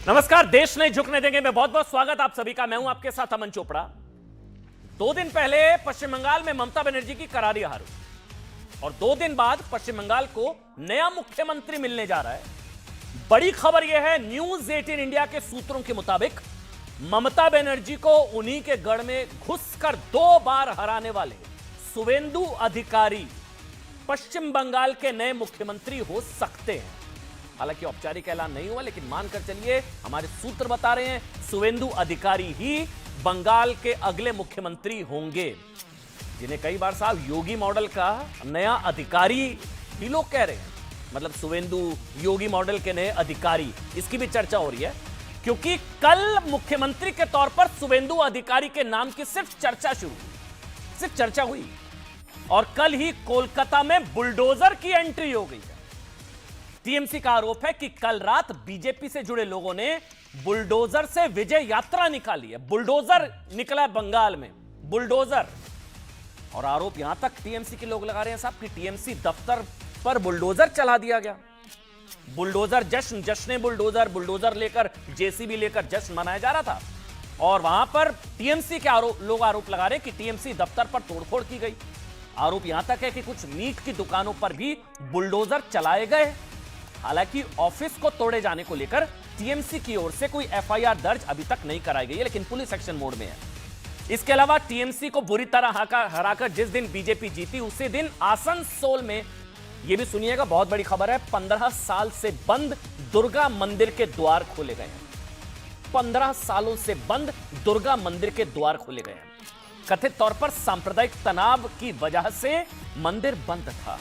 नमस्कार। देश नहीं झुकने देंगे में बहुत बहुत स्वागत आप सभी का। मैं हूं आपके साथ अमन चोपड़ा। 2 दिन पहले पश्चिम बंगाल में ममता बनर्जी की करारी हार हुई और 2 दिन बाद पश्चिम बंगाल को नया मुख्यमंत्री मिलने जा रहा है। बड़ी खबर यह है, न्यूज 18 इंडिया के सूत्रों के मुताबिक ममता बनर्जी को उन्हीं के गढ़ में घुसकर 2 बार हराने वाले शुवेंदु अधिकारी पश्चिम बंगाल के नए मुख्यमंत्री हो सकते हैं। हालांकि औपचारिक ऐलान नहीं हुआ, लेकिन मानकर चलिए हमारे सूत्र बता रहे हैं शुवेंदु अधिकारी ही बंगाल के अगले मुख्यमंत्री होंगे, जिन्हें कई बार साहब योगी मॉडल का नया अधिकारी भी लोग कह रहे हैं। मतलब शुवेंदु योगी मॉडल के नए अधिकारी, इसकी भी चर्चा हो रही है, क्योंकि कल मुख्यमंत्री के तौर पर शुवेंदु अधिकारी के नाम की सिर्फ चर्चा हुई और कल ही कोलकाता में बुलडोजर की एंट्री हो गई है। टीएमसी का आरोप है कि कल रात बीजेपी से जुड़े लोगों ने बुलडोजर से विजय यात्रा निकाली है। बुलडोजर निकला है बंगाल में, बुलडोजर। और आरोप यहां तक टीएमसी के लोग लगा रहे हैं साहब कि टीएमसी दफ्तर पर बुलडोजर चला दिया गया। बुलडोजर जश्न बुलडोजर लेकर जेसीबी लेकर जश्न मनाया जा रहा था और वहां पर टीएमसी के लोग आरोप लगा रहे हैं कि टीएमसी दफ्तर पर तोड़फोड़ की गई। आरोप यहां तक है कि कुछ मीट की दुकानों पर भी बुलडोजर चलाए गए। हालांकि ऑफिस को तोड़े जाने को लेकर टीएमसी की ओर से कोई एफआईआर दर्ज अभी तक नहीं कराई गई है, लेकिन पुलिस एक्शन मोड में है। इसके अलावा टीएमसी को बुरी तरह हराकर जिस दिन बीजेपी जीती, उसी दिन आसनसोल में, यह भी सुनिएगा बहुत बड़ी खबर है, 15 साल से बंद दुर्गा मंदिर के द्वार खोले गए हैं। 15 सालों से बंद दुर्गा मंदिर के द्वार खोले गए हैं। कथित तौर पर सांप्रदायिक तनाव की वजह से मंदिर बंद था।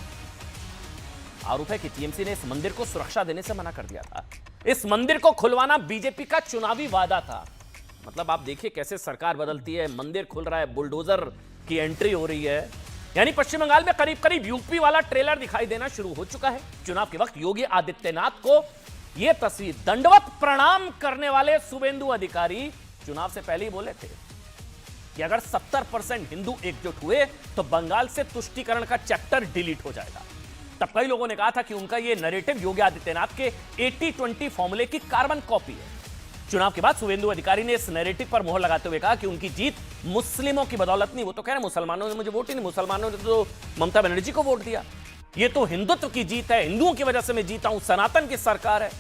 आरोप है कि टीएमसी ने इस मंदिर को सुरक्षा देने से मना कर दिया था। इस मंदिर को खुलवाना बीजेपी का चुनावी वादा था। मतलब आप देखिए कैसे सरकार बदलती है, मंदिर खुल रहा है, बुलडोजर की एंट्री हो रही है। यानी पश्चिम बंगाल में करीब करीब यूपी वाला ट्रेलर दिखाई देना शुरू हो चुका है। चुनाव के वक्त योगी आदित्यनाथ को यह तस्वीर, दंडवत प्रणाम करने वाले शुवेंदु अधिकारी चुनाव से पहले ही बोले थे कि अगर 70% हिंदू एकजुट हुए तो बंगाल से तुष्टीकरण का चैप्टर डिलीट हो जाएगा। तब कई लोगों ने कहा था कि उनका यह नैरेटिव योगी आदित्यनाथ के 80-20 फॉर्मूले की कार्बन कॉपी है। चुनाव के बाद शुवेंदु अधिकारी ने इस नैरेटिव पर मोहर लगाते हुए कहा कि उनकी जीत मुस्लिमों की बदौलत नहीं। वो तो कह रहे मुसलमानों ने मुझे वोट ही नहीं, मुसलमानों ने तो ममता बनर्जी को वोट दिया। ये तो हिंदुत्व की जीत है, हिंदुओं की वजह से मैं जीता हूं, सनातन की सरकार है।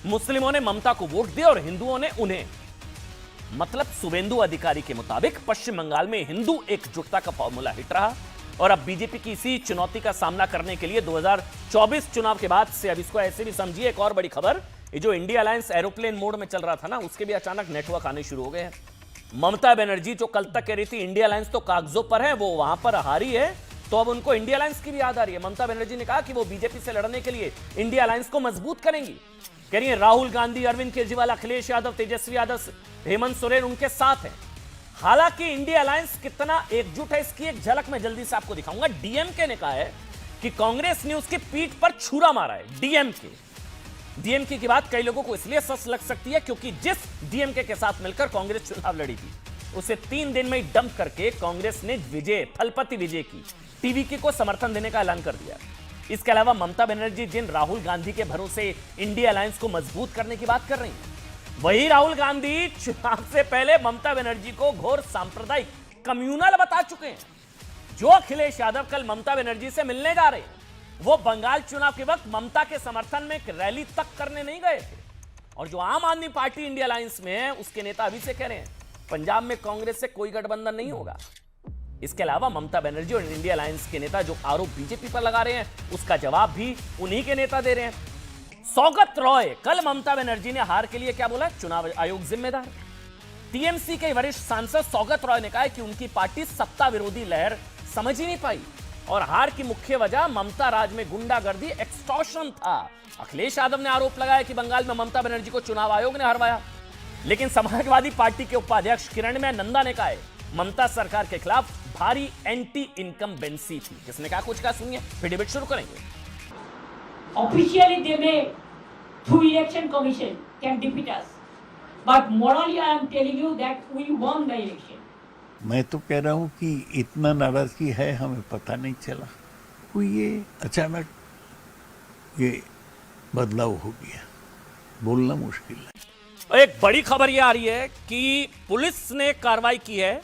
मुस्लिमों ने ममता को वोट दिया और हिंदुओं ने उन्हें। मतलब शुवेंदु अधिकारी के मुताबिक पश्चिम बंगाल में हिंदू एकजुटता का फॉर्मूला हिट रहा और अब बीजेपी की इसी चुनौती का सामना करने के लिए 2024 चुनाव के बाद से, अब इसको ऐसे भी समझिए, एक और बड़ी खबर, ये जो इंडिया अलायंस एरोप्लेन मोड में चल रहा था ना, उसके भी अचानक नेटवर्क आने शुरू हो गए हैं। ममता बनर्जी जो कल तक कह रही थी इंडिया अलायंस तो कागजों पर है, वो वहां पर हारी है, तो अब उनको इंडिया अलायंस की भी याद आ रही है। ममता बनर्जी ने कहा कि वो बीजेपी से लड़ने के लिए इंडिया अलायंस को मजबूत करेंगी। कह रही है राहुल गांधी, अरविंद केजरीवाल, अखिलेश यादव, तेजस्वी यादव, हेमंत सोरेन उनके साथ हैं। हालांकि इंडिया अलायंस कितना एकजुट है इसकी एक झलक मैं जल्दी से आपको दिखाऊंगा। डीएमके ने कहा है कि कांग्रेस ने उसकी पीठ पर छुरा मारा है। डीएमके की बात कई लोगों को इसलिए सच लग सकती है क्योंकि जिस डीएमके के साथ मिलकर कांग्रेस चुनाव लड़ी थी, उसे 3 दिन में ही डंप करके कांग्रेस ने थलपति विजय की, टीवीके को समर्थन देने का ऐलान कर दिया। इसके अलावा ममता बनर्जी जिन राहुल गांधी के भरोसे इंडिया अलायंस को मजबूत करने की बात कर रही हैं, वही राहुल गांधी चुनाव से पहले ममता बनर्जी को घोर सांप्रदायिक कम्युनल बता चुके हैं। जो अखिलेश यादव कल ममता बनर्जी से मिलने जा रहे हैं, वो बंगाल चुनाव के वक्त ममता के समर्थन में एक रैली तक करने नहीं गए थे। और जो आम आदमी पार्टी इंडिया अलायंस में है, उसके नेता अभी से कह रहे हैं पंजाब में कांग्रेस से कोई गठबंधन नहीं होगा। इसके अलावा ममता बनर्जी और इंडिया अलायंस के नेता जो आरोप बीजेपी पर लगा रहे हैं, उसका जवाब भी उन्हीं के नेता दे रहे हैं। सौगत रॉय, कल ममता बनर्जी ने हार के लिए क्या बोला, चुनाव आयोग जिम्मेदार। टीएमसी के वरिष्ठ सांसद सौगत रॉय ने कहा कि उनकी पार्टी सत्ता विरोधी लहर समझ ही नहीं पाई और हार की मुख्य वजह ममता राज में गुंडागर्दी, एक्सटॉर्शन था। अखिलेश यादव ने आरोप लगाया कि बंगाल में ममता बनर्जी को चुनाव आयोग ने हरवाया, लेकिन समाजवादी पार्टी के उपाध्यक्ष किरण नंदा ने कहा ममता सरकार के खिलाफ भारी एंटी इनकम्बेंसी थी। किसने कहा, कुछ कहा, सुनिए, फिर डिबेट शुरू करेंगे। Officially, they may, through election commission, can defeat us. But morally, I am telling you that we won the election. मैं तो कह रहा हूँ कि इतना नाराजगी है हमें पता नहीं चला। कोई ये अचानक ये बदलाव हो गया, बोलना मुश्किल है। एक बड़ी खबर यह आ रही है कि पुलिस ने कार्रवाई की है।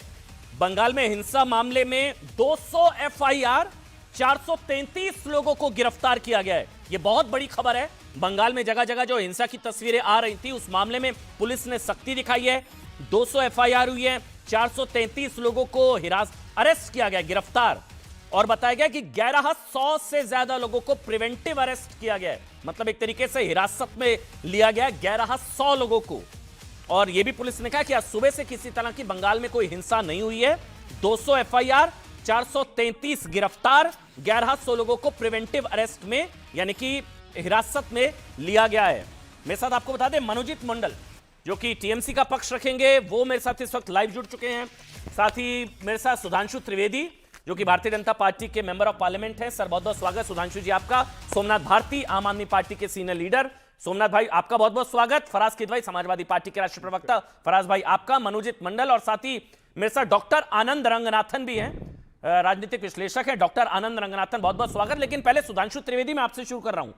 बंगाल में हिंसा मामले में 200 एफआईआर, 433 लोगों को गिरफ्तार किया गया है। यह बहुत बड़ी खबर है। बंगाल में जगह जगह जो हिंसा की तस्वीरें आ रही थी, उस मामले में पुलिस ने सख्ती दिखाई है। 200 एफआईआर हुई है, 433 लोगों को अरेस्ट किया गया, गिरफ्तार। और बताया गया कि 1100 से ज्यादा लोगों को प्रिवेंटिव अरेस्ट किया गया है, मतलब एक तरीके से हिरासत में लिया गया 1100 लोगों को। और यह भी पुलिस ने कहा कि आज सुबह से किसी तरह की बंगाल में कोई हिंसा नहीं हुई है। 200 एफआईआर, 433 गिरफ्तार, 1100 लोगों को प्रिवेंटिव अरेस्ट में यानी कि हिरासत में लिया गया है। मेरे साथ आपको बता दें, मनोजीत मंडल जो कि टीएमसी का पक्ष रखेंगे, वो मेरे साथ इस वक्त लाइव जुड़ चुके हैं। साथ ही मेरे साथ सुधांशु त्रिवेदी जो कि भारतीय जनता पार्टी के मेंबर ऑफ पार्लियामेंट हैं। सर बहुत बहुत स्वागत सुधांशु जी आपका। सोमनाथ भारती, आम आदमी पार्टी के सीनियर लीडर, सोमनाथ भाई आपका बहुत बहुत स्वागत। फराज किदवई, समाजवादी पार्टी के राष्ट्रीय प्रवक्ता, फराज भाई आपका। मनोजीत मंडल और साथ ही मेरे साथ डॉक्टर आनंद रंगनाथन भी हैं, राजनीतिक विश्लेषक हैं। डॉक्टर आनंद रंगनाथन बहुत बहुत स्वागत। लेकिन पहले सुधांशु त्रिवेदी मैं आपसे शुरू कर रहा हूं।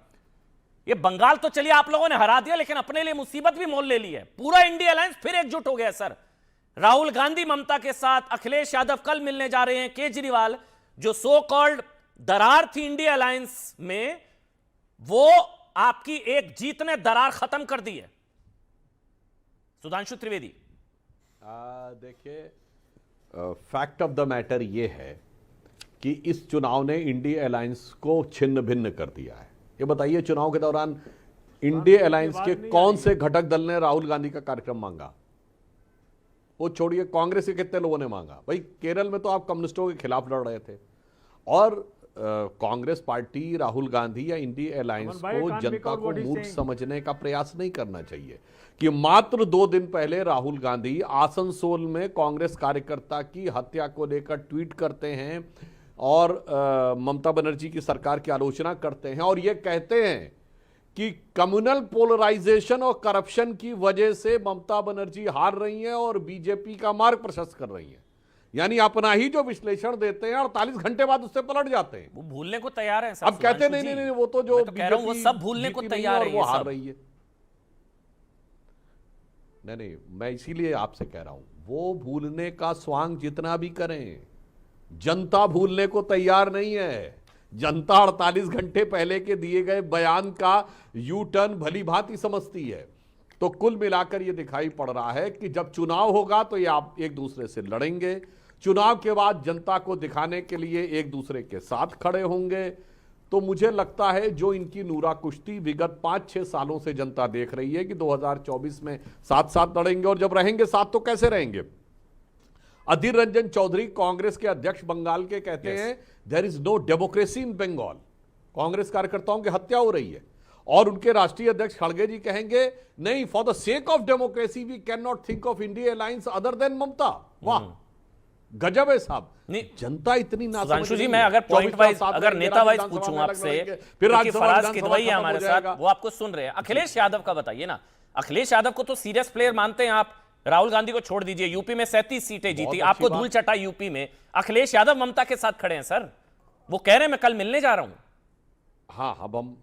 ये बंगाल तो चलिए आप लोगों ने हरा दिया, लेकिन अपने लिए मुसीबत भी मोल ले ली है। पूरा इंडिया अलायंस फिर एकजुट हो गया है सर। राहुल गांधी ममता के साथ, अखिलेश यादव कल मिलने जा रहे हैं, केजरीवाल, जो सो कॉल्ड दरार थी इंडिया अलायंस में, वो आपकी एक जीत ने दरार खत्म कर दी है। सुधांशु त्रिवेदी देखिए, फैक्ट ऑफ द मैटर ये है कि इस चुनाव ने इंडिया अलायंस को छिन्न भिन्न कर दिया है। ये बताइए, चुनाव के दौरान इंडिया अलायंस के कौन से घटक दल ने राहुल गांधी का कार्यक्रम मांगा? वो छोड़िए, कांग्रेस के कितने लोगों ने मांगा? भाई केरल में तो आप कम्युनिस्टों के खिलाफ लड़ रहे थे। और कांग्रेस पार्टी, राहुल गांधी या इंडिया अलायंस को जनता को मूर्ख समझने का प्रयास नहीं करना चाहिए कि मात्र 2 दिन पहले राहुल गांधी आसनसोल में कांग्रेस कार्यकर्ता की हत्या को लेकर ट्वीट करते हैं और ममता बनर्जी की सरकार की आलोचना करते हैं और ये कहते हैं कि कम्युनल पोलराइजेशन और करप्शन की वजह से ममता बनर्जी हार रही हैं और बीजेपी का मार्ग प्रशस्त कर रही हैं। यानी अपना ही जो विश्लेषण देते हैं 48 घंटे बाद उससे पलट जाते हैं। वो भूलने को तैयार है। अब कहते नहीं, वो तो जो कह रहा हूं, वो सब भूलने को तैयार है, वो हार रही है। नहीं, मैं इसीलिए आपसे कह रहा हूं, वो भूलने का स्वांग जितना भी करें, जनता भूलने को तैयार नहीं है। जनता 48 घंटे पहले के दिए गए बयान का यू टर्न भली भांति समझती है। तो कुल मिलाकर यह दिखाई पड़ रहा है कि जब चुनाव होगा तो ये आप एक दूसरे से लड़ेंगे, चुनाव के बाद जनता को दिखाने के लिए एक दूसरे के साथ खड़े होंगे। तो मुझे लगता है जो इनकी नूरा कुश्ती विगत 5-6 सालों से जनता देख रही है कि 2024 में साथ साथ लड़ेंगे, और जब रहेंगे साथ तो कैसे रहेंगे। अधीर रंजन चौधरी, कांग्रेस के अध्यक्ष बंगाल के, कहते हैं there is no democracy in Bengal. Congress कार्यकर्ताओं की हत्या हो रही है। और उनके राष्ट्रीय अध्यक्ष खड़गे जी कहेंगे नहीं, for the sake of democracy we can not think of India alliance other than Mamata. वाह, गजब है साहब। जनता इतनी ना सुधांशु जी, मैं अगर पॉइंट वाइज, अगर नेता वाइज पूछूं आपसे, फिर फराज किदवई है हमारे साथ, वो आपको सुन रहे हैं। अखिलेश यादव का बताइए ना। अखिलेश यादव को तो सीरियस प्लेयर मानते हैं आप। राहुल गांधी को छोड़ दीजिए, यूपी में 37 सीटें जीती, आपको धूल चटाई यूपी में। अखिलेश यादव ममता के साथ खड़े हैं सर। वो कह रहे हैं मैं कल मिलने जा रहा हूं। हाँ, अब हम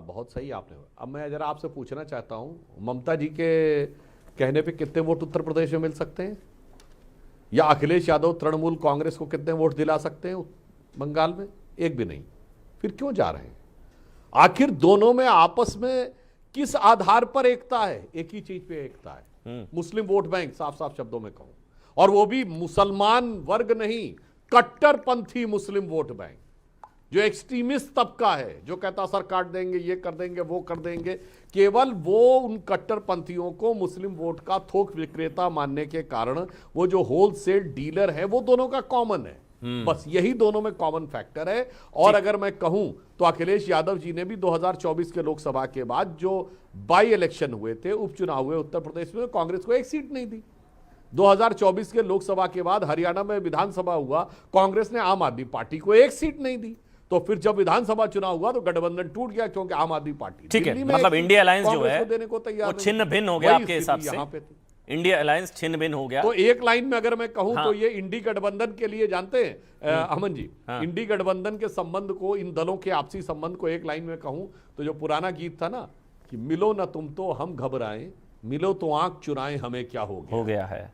बहुत सही आपने। अब मैं जरा आपसे पूछना चाहता हूं, ममता जी के कहने पे कितने वोट उत्तर प्रदेश में मिल सकते हैं? या अखिलेश यादव तृणमूल कांग्रेस को कितने वोट दिला सकते हैं बंगाल में? एक भी नहीं। फिर क्यों जा रहे हैं? आखिर दोनों में आपस में किस आधार पर एकता है? एक ही चीज पे एकता है, मुस्लिम वोट बैंक, साफ साफ शब्दों में कहूं, और वो भी मुसलमान वर्ग नहीं, कट्टरपंथी मुस्लिम वोट बैंक, जो एक्सट्रीमिस्ट तबका है, जो कहता सर काट देंगे, ये कर देंगे, वो कर देंगे। केवल वो उन कट्टरपंथियों को मुस्लिम वोट का थोक विक्रेता मानने के कारण वो जो होलसेल डीलर है वो दोनों का कॉमन है। बस यही दोनों में कॉमन फैक्टर है। और अगर मैं कहूं तो अखिलेश यादव जी ने भी 2024 के लोकसभा के बाद जो बाई इलेक्शन हुए थे, उपचुनाव हुए उत्तर प्रदेश में, कांग्रेस को एक सीट नहीं दी। 2024 के लोकसभा के बाद हरियाणा में विधानसभा हुआ, कांग्रेस ने आम आदमी पार्टी को एक सीट नहीं दी। तो फिर जब विधानसभा चुनाव हुआ तो गठबंधन टूट गया, क्योंकि आम आदमी पार्टी, ठीक है, मतलब इंडिया अलायंस जो है देने को तैयार, वो छिन्न भिन्न हो गया आपके हिसाब से। इंडिया अलायंस छिन्न भिन्न हो गया। तो एक लाइन में अगर मैं कहूं तो ये इंडी गठबंधन के लिए, जानते हैं अमन जी, इंडी गठबंधन के संबंध को, इन दलों के आपसी संबंध को एक लाइन में कहूं तो जो पुराना गीत था ना कि मिलो ना तुम तो हम घबराएं, मिलो तो आंख चुराए हमें क्या हो गया है।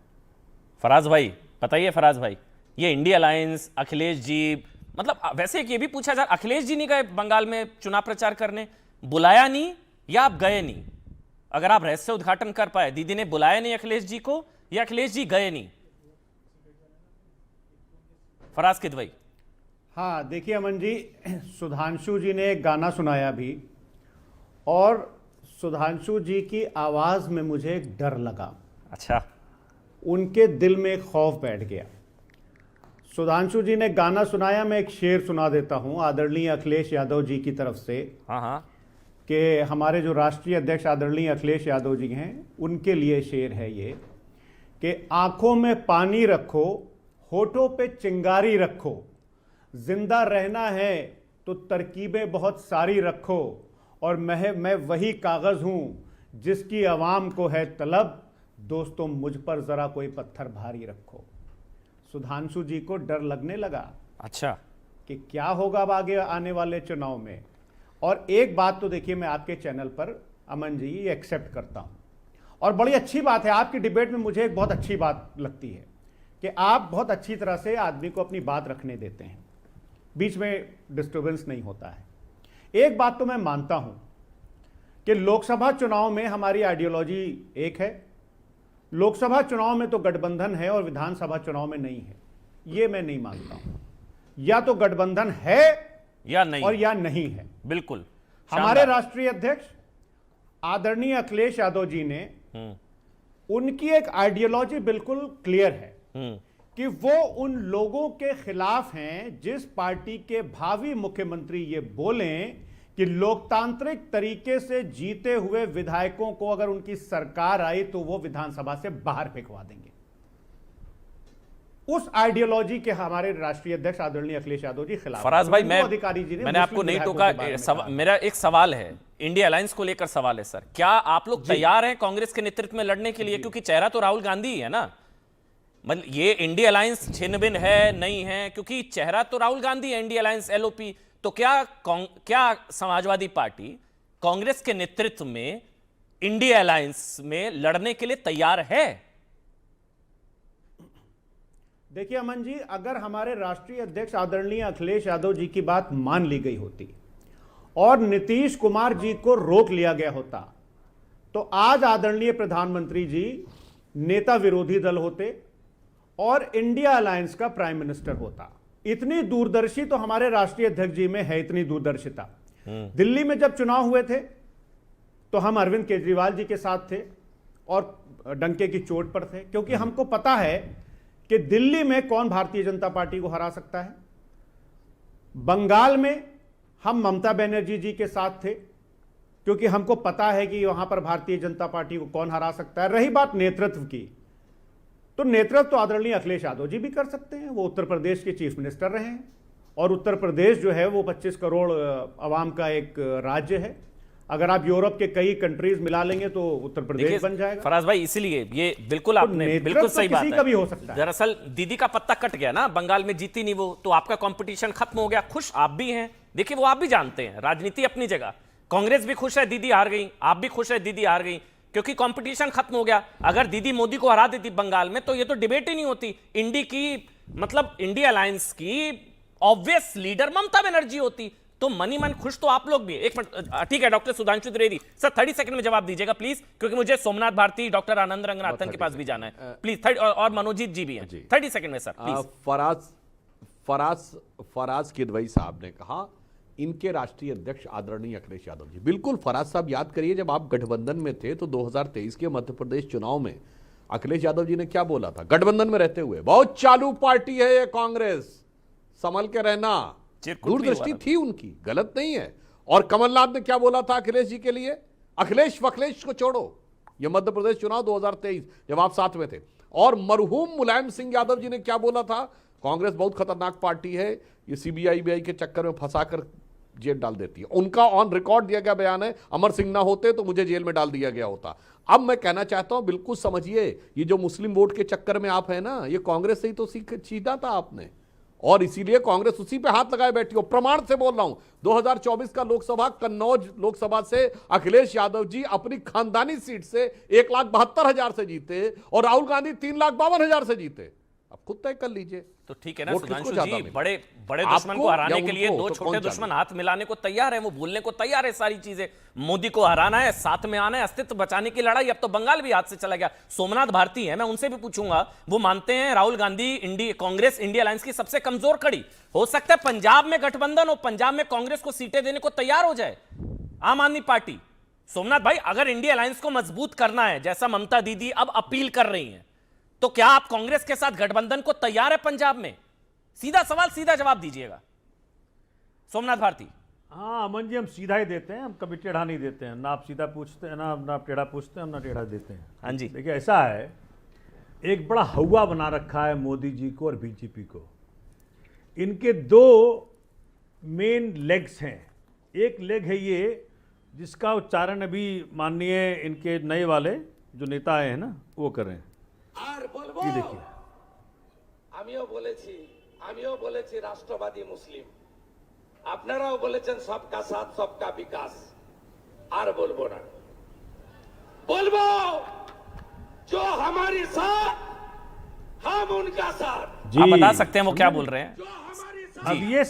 फराज भाई बताइए, फराज भाई ये इंडिया अलायंस, अखिलेश जी, मतलब वैसे एक ये भी पूछा जाए, अखिलेश जी नहीं गए बंगाल में चुनाव प्रचार करने, बुलाया नहीं या आप गए नहीं? अगर आप रहस्य उद्घाटन कर पाए, दीदी ने बुलाया नहीं अखिलेश जी को या अखिलेश जी गए नहीं? फराज किदवई। हाँ देखिए अमन जी, सुधांशु जी ने एक गाना सुनाया भी, और सुधांशु जी की आवाज में मुझे एक डर लगा। अच्छा, उनके दिल में एक खौफ बैठ गया। सुधांशु जी ने गाना सुनाया, मैं एक शेर सुना देता हूं आदरणीय अखिलेश यादव जी की तरफ से, हाँ हाँ, कि हमारे जो राष्ट्रीय अध्यक्ष आदरणीय अखिलेश यादव जी हैं, उनके लिए शेर है ये कि आंखों में पानी रखो, होठों पे चिंगारी रखो, जिंदा रहना है तो तरकीबें बहुत सारी रखो, और मैं वही कागज हूं जिसकी आवाम को है तलब, दोस्तों मुझ पर जरा कोई पत्थर भारी रखो। सुधांशु जी को डर लगने लगा अच्छा, कि क्या होगा अब आगे आने वाले चुनाव में। और एक बात तो देखिए, मैं आपके चैनल पर अमन जी ये एक्सेप्ट करता हूं, और बड़ी अच्छी बात है आपकी डिबेट में, मुझे एक बहुत अच्छी बात लगती है कि आप बहुत अच्छी तरह से आदमी को अपनी बात रखने देते हैं, बीच में डिस्टर्बेंस नहीं होता है। एक बात तो मैं मानता हूं कि लोकसभा चुनाव में हमारी आइडियोलॉजी एक है, लोकसभा चुनाव में तो गठबंधन है और विधानसभा चुनाव में नहीं है, ये मैं नहीं मानता हूं। या तो गठबंधन है या नहीं, और या नहीं है। बिल्कुल। हमारे राष्ट्रीय अध्यक्ष आदरणीय अखिलेश यादव जी ने, उनकी एक आइडियोलॉजी बिल्कुल क्लियर है कि वो उन लोगों के खिलाफ हैं जिस पार्टी के भावी मुख्यमंत्री ये बोलें कि लोकतांत्रिक तरीके से जीते हुए विधायकों को अगर उनकी सरकार आई तो वो विधानसभा से बाहर फेंकवा देंगे। उस आइडियोलॉजी के हमारे राष्ट्रीय अध्यक्ष आदरणीय अखिलेश यादव जी खिलाफ। फराज भाई, अधिकारी जी ने, मैंने आपको नहीं टोका, मेरा एक सवाल है, इंडिया अलायंस को लेकर सवाल है सर, क्या आप लोग तैयार हैं कांग्रेस के नेतृत्व में लड़ने के लिए? क्योंकि चेहरा तो राहुल गांधी ही है ना, मतलब ये इंडिया अलायंस छिन्न भिन्न है नहीं है, क्योंकि चेहरा तो राहुल गांधी है, इंडिया अलायंस एलओपी। तो क्या समाजवादी पार्टी कांग्रेस के नेतृत्व में इंडिया अलायंस में लड़ने के लिए तैयार है? देखिए अमन जी, अगर हमारे राष्ट्रीय अध्यक्ष आदरणीय अखिलेश यादव जी की बात मान ली गई होती और नीतीश कुमार जी को रोक लिया गया होता, तो आज आदरणीय प्रधानमंत्री जी नेता विरोधी दल होते और इंडिया अलायंस का प्राइम मिनिस्टर होता। इतनी दूरदर्शी तो हमारे राष्ट्रीय अध्यक्ष जी में है, इतनी दूरदर्शिता। दिल्ली में जब चुनाव हुए थे तो हम अरविंद केजरीवाल जी के साथ थे और डंके की चोट पर थे, क्योंकि हमको पता है कि दिल्ली में कौन भारतीय जनता पार्टी को हरा सकता है। बंगाल में हम ममता बनर्जी जी के साथ थे, क्योंकि हमको पता है कि वहां पर भारतीय जनता पार्टी को कौन हरा सकता है। रही बात नेतृत्व की, तो नेतृत्व तो आदरणीय अखिलेश यादव जी भी कर सकते हैं, वो उत्तर प्रदेश के चीफ मिनिस्टर रहे हैं, और उत्तर प्रदेश जो है वो 25 करोड़ आवाम का एक राज्य है। अगर आप यूरोप के कई कंट्रीज मिला लेंगे तो उत्तर प्रदेश बन जाएगा। फराज भाई, इसीलिए ये बिल्कुल आपने बिल्कुल सही बात है, भी हो सकता है। दरअसल दीदी का पत्ता कट गया ना, बंगाल में जीती नहीं वो, तो आपका कंपटीशन खत्म हो गया। खुश आप भी हैं, देखिए वो आप भी जानते हैं, राजनीति अपनी जगह, कांग्रेस भी खुश है दीदी हार गई, आप भी खुश है दीदी हार गई, क्योंकि कंपटीशन खत्म हो गया। अगर दीदी मोदी को हरा देती बंगाल में तो ये तो डिबेट ही नहीं होती। इंडिया अलायंस की ऑब्वियस लीडर ममता बनर्जी होती, तो मनी मन खुश तो आप लोग भी। एक मिनट, ठीक है doctor Sudhanshu Trivedi sir, 30 second में जवाब दीजिएगा प्लीज, क्योंकि मुझे सोमनाथ भारती, डॉक्टर आनंद रंगनाथन के पास भी जाना है प्लीज, और मनोजीत जी भी हैं। 30 सेकंड में सर प्लीज। फराज किदवई साहब ने कहा इनके राष्ट्रीय अध्यक्ष आदरणीय अखिलेश यादव जी। बिल्कुल फराज साहब, याद करिए जब आप गठबंधन में थे तो 2023 के मध्य प्रदेश चुनाव में अखिलेश यादव जी ने क्या बोला था गठबंधन में रहते हुए? बहुत चालू पार्टी है ये कांग्रेस, संभल के रहना। दूरदृष्टि थी उनकी, गलत नहीं है। और कमलनाथ ने क्या बोला था अखिलेश जी के लिए? अखिलेश वखलेश को छोड़ो। ये मध्य प्रदेश चुनाव 2023 जब आप साथ में थे। और मरहूम मुलायम सिंह यादव जी ने क्या बोला था? कांग्रेस बहुत खतरनाक पार्टी है, ये सीबीआई के चक्कर में फंसाकर जेल डाल देती है। उनका ऑन रिकॉर्ड दिया गया बयान है, अमर सिंह ना होते तो मुझे जेल में डाल दिया गया होता। अब मैं कहना चाहता हूं, बिल्कुल समझिए, ये जो मुस्लिम वोट के चक्कर में आप है ना, ये कांग्रेस से ही तो सीखा था आपने। और इसीलिए कांग्रेस उसी पे हाथ लगाए बैठी हो। प्रमाण से बोल रहा हूं, 2024 का लोकसभा कन्नौज लोकसभा से अखिलेश यादव जी अपनी खानदानी सीट से 1,72,000 से जीते और राहुल गांधी 3,52,000 से जीते। अब खुद तय कर लीजिए। तो ठीक है ना वोट किसको सुधांशु ज्यादा जी, मिले? बड़े बड़े आपको दुश्मन को हराने या के लिए उनको? दो तो छोटे कौन दुश्मन ज्यादा? हाथ मिलाने को तैयार है, वो बोलने को तैयार है सारी चीजें। मोदी को हराना है, साथ में आना है, अस्तित्व बचाने की लड़ाई। अब तो बंगाल भी हाथ से चला गया। सोमनाथ भारती है, मैं उनसे भी पूछूंगा, वो मानते हैं राहुल गांधी कांग्रेस इंडिया अलायंस की सबसे कमजोर कड़ी। हो सकता है पंजाब में गठबंधन हो, पंजाब में कांग्रेस को सीटें देने को तैयार हो जाए आम आदमी पार्टी। सोमनाथ भाई, अगर इंडिया अलायंस को मजबूत करना है, जैसा ममता दीदी अब अपील कर रही हैं, तो क्या आप कांग्रेस के साथ गठबंधन को तैयार है पंजाब में? सीधा सवाल, सीधा जवाब दीजिएगा सोमनाथ भारती। हाँ अमन जी, हम सीधा ही देते हैं, हम कभी टेढ़ा नहीं देते हैं। ना आप सीधा पूछते हैं, ना आप टेढ़ा पूछते हैं, हम ना टेढ़ा देते हैं। हाँ जी। देखिए ऐसा है, एक बड़ा हवा बना रखा है मोदी जी को और बीजेपी को। इनके दो मेन लेग्स हैं। एक लेग है ये जिसका उच्चारण अभी माननीय इनके नए वाले जो नेता आए हैं ना वो कर रहे हैं। ये देखिए, আমিও বলেছি রাষ্ট্রবাদী মুসলিম, আপনারাও বলেছেন সবকা সাথ সবকা বিকাশ। আর বলবো না, বলবো जो हमारे साथ हम उनका साथ। जी आप बता सकते हैं वो क्या बोल रहे हैं? अब ये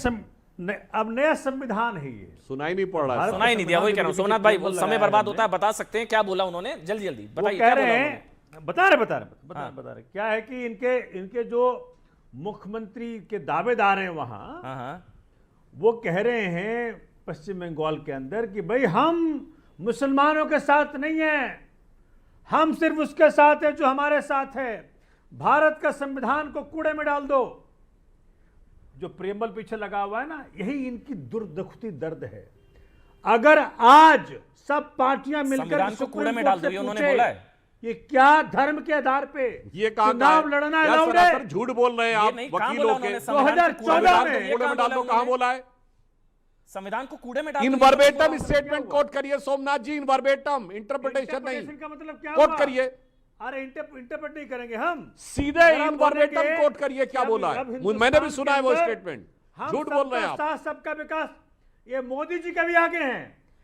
अब नया संविधान है ये। सुनाई नहीं पड़ रहा है। सुनाई नहीं दिया, वही कह रहा हूं सोमनाथ भाई, वो समय बर्बाद होता है। बता सकते हैं क्या बोला उन्होंने? जल्दी जल्दी वो बताइए कह क्या रहे बोला हैं, उन्होंने? बता रहे क्या है कि इनके जो मुख्यमंत्री के दावेदार हैं वहां, हाँ हाँ, वो कह रहे हैं पश्चिम बंगाल के अंदर कि भाई हम मुसलमानों के साथ नहीं हैं, हम सिर्फ उसके साथ है जो हमारे साथ है। भारत का संविधान को कूड़े में डाल दो। जो प्रेमबल पीछे लगा हुआ है ना, यही इनकी दुर्दुखती दर्द है। अगर आज सब पार्टियां मिलकर संविधान को कूड़े में सुप्रीम डाल कोर्ट दो, से ये उन्होंने पूछे, बोला है। ये क्या धर्म के आधार पे ये कहा चुनाव लड़ना अलाउड है? सरासर झूठ बोल रहे हैं ये आप नहीं, कहां वकील बोला होके। उन्होंने संविधान को कूड़े में 2014 डाल दो? में ये कूड़े में कहां डाल दो, बोला कहां उन्होंने? बोला है? संविधान को कूड़े में डाल दो, इन ये वर्बेटम बोला। स्टेटमेंट कोट करिए सोमनाथ जी, इन वर्बेटम इंटरप्रिटेशन नहीं, इंटरप्रिटेशन का मतलब क्या कोट हुआ? करिए, अरे इंटरप्रेट नहीं करेंगे हम, सीधे अगर इन आप बोलेंगे वर्बेटम कोट करिए क्या कि बोला अब है। हिंदुस्तान मैंने भी के सुना है वो अंदर स्टेटमेंट। हम झूठ बोल रहे हैं सबका आप। साथ सबका विकास, ये मोदी जी का भी आगे हैं।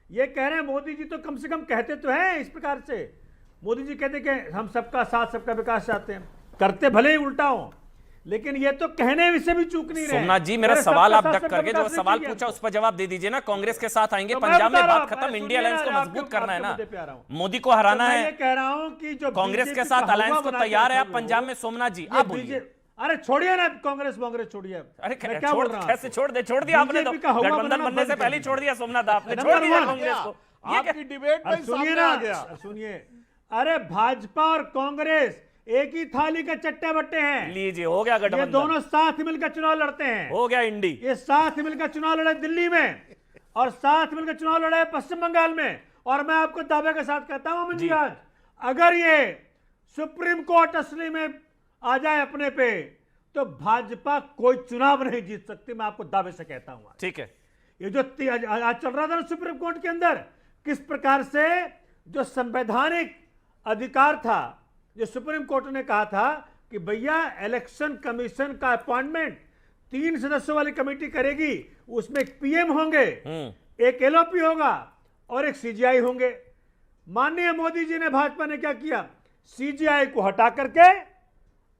ये कह रहे हैं, मोदी जी तो कम से कम कहते तो हैं इस प्रकार से। मोदी जी कहते कि हम सबका साथ सबका विकास चाहते हैं, करते भले ही उल्टा हो, लेकिन ये तो कहने से भी चूक नहीं रहे। सोमनाथ जी, मेरा अरे सवाल सबका आप साथ डक सबका करके जो विकास नहीं सवाल चाहिए पूछा हमको। उस पर जवाब दे दीजिए ना। कांग्रेस के साथ आएंगे, तो मैं पंजाब में बता रहा बात हूं, खत्म, अरे इंडिया सुनिए अलायंस को ना, मजबूत आपके करना है ना। मुद्दे पे आ रहा हूं। मोदी को हराना तो मैं है, ये कह रहा हूं कि जो कांग्रेस के बीजेपी साथ का अलायंस हवा को बना के तैयार है आप रखे हो, पंजाब में। सोमनाथ जी ये आप बोलिए। अरे छोड़िए ना कांग्रेस छोड़िए। अरे मैं क्या बोल रहा हूं कैसे छोड़ दिया आपने? तो बीजेपी का हवा गठबंधन बनाना बनने से बंद पहले ही कर छोड़ दिया सोमनाथ, आपने नंबर छोड़ दिया वन। कांग्रेस को। ये क्या- आपकी डिबेट में अरे सुनिए सामने ना, आ गया। सुनिए, अरे भाजपा और कांग्रेस एक ही थाली के चट्टे बट्टे हैं। लीजिए, हो गया ये गठबंधन, दोनों साथ मिलकर चुनाव लड़ते हैं। हो गया इंडी। ये साथ मिलकर चुनाव लड़े दिल्ली में और साथ मिलकर चुनाव लड़े पश्चिम बंगाल में। और मैं आपको दावे के साथ कहता हूं अमन जी, आज अगर ये सुप्रीम कोर्ट असली में आ जाए अपने पे, तो भाजपा कोई चुनाव नहीं जीत सकती। मैं आपको दावे से कहता हूं। ठीक है, ये जो आज चल रहा था ना सुप्रीम कोर्ट के अंदर, किस प्रकार से जो संवैधानिक अधिकार था, जो सुप्रीम कोर्ट ने कहा था कि भैया इलेक्शन कमीशन का अपॉइंटमेंट 3 सदस्यों वाली कमेटी करेगी, उसमें एक पीएम होंगे, एक एलओपी होगा और एक सीजीआई होंगे। माननीय मोदी जी ने, भाजपा ने क्या किया? सीजीआई को हटा करके